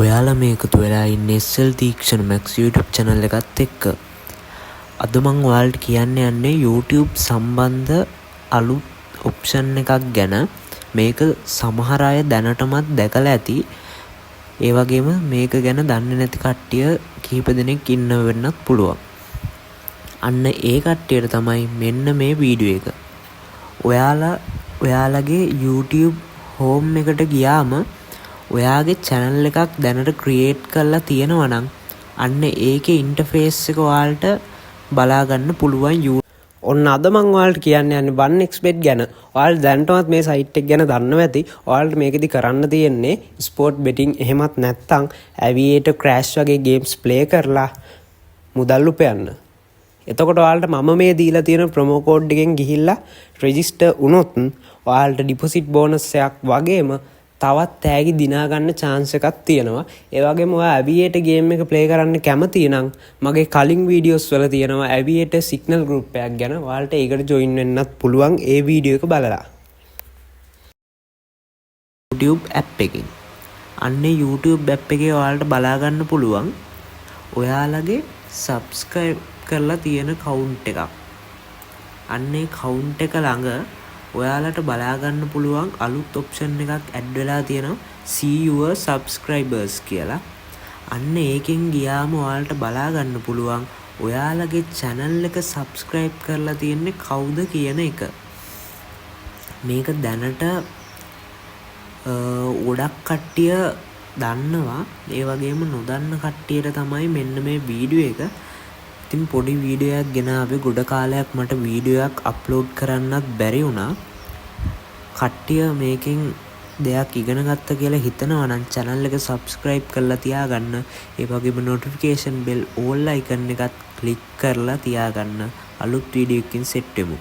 ඔයාලා මේ එකතු වෙලා ඉන්නේ SL තීක්ෂණ Max YouTube channel එකත් එක්ක. අද මම ඔයාලට කියන්න යන්නේ YouTube සම්බන්ධ අලුත් option එකක් ගැන. මේක සමහර අය දැනටමත් දැකලා ඇති. ඒ වගේම මේක ගැන දන්නේ නැති කට්ටිය කීප දෙනෙක් ඉන්න වෙන්නත් පුළුවන්. අන්න ඒ කට්ටියට තමයි මෙන්න මේ වීඩියෝ එක. ඔයාලගේ YouTube home එකට ගියාම ඔයාගේ channel එකක් දැනට create කරලා තියෙනවා නම් අන්න ඒකේ interface එක ඔයාලට බලා ගන්න පුළුවන්. ඔන්න අද මම ඔයාලට කියන්න යන්නේ 1xbet ගැන. ඔයාලා දැනටමත් මේ site එක ගැන දන්නවා ඇති. ඔයාලට මේකෙදි කරන්න තියෙන්නේ sport betting එහෙමත් නැත්නම් aviator crash වගේ games play කරලා මුදල් උපයන්න. එතකොට ඔයාලට මම මේ දීලා තියෙන promo code එකෙන් ගිහිල්ලා register වුණොත් ඔයාලට deposit bonus එකක් වගේම තවත් තෑගි දිනා ගන්න chance එකක් තියෙනවා. ඒ වගේම ඔයා aviator game එක play කරන්න කැමති නම් මගේ කලින් videos වල තියෙනවා aviator signal group එකක් ගැන. ඔයාලට ඒකට join වෙන්නත් පුළුවන් ඒ video එක බලලා. YouTube app එකෙන්. අන්නේ YouTube app එකේ ඔයාලට බලා ගන්න පුළුවන් ඔයාලගේ subscribe කරලා තියෙන count එකක්. අන්නේ count එක ළඟ ඔයාලට බලා ගන්න පුළුවන් අලුත් option එකක් add වෙලා තියෙනවා see your subscribers කියලා. අන්න ඒකෙන් ගියාම ඔයාලට බලා ගන්න පුළුවන් ඔයාලගේ channel එක subscribe කරලා තියෙන්නේ කවුද කියන එක. මේක දැනට ගොඩක් කට්ටිය දන්නවා. ඒ වගේම නොදන්න කට්ටියට තමයි මෙන්න මේ වීඩියෝ එක. ඉතින් පොඩි වීඩියෝ එකක් ගෙනාවේ ගොඩ කාලයක් මට වීඩියෝ එකක් අප්ලෝඩ් කරන්නත් බැරි වුණා. කට්ටිය මේකෙන් දෙයක් ඉගෙන ගත්ත කියලා හිතනවා නම් channel එක subscribe කරලා තියාගන්න. ඒ වගේම notification bell all icon එකත් click කරලා තියාගන්න. අලුත් වීඩියෝ එකකින් සෙට් වෙමු.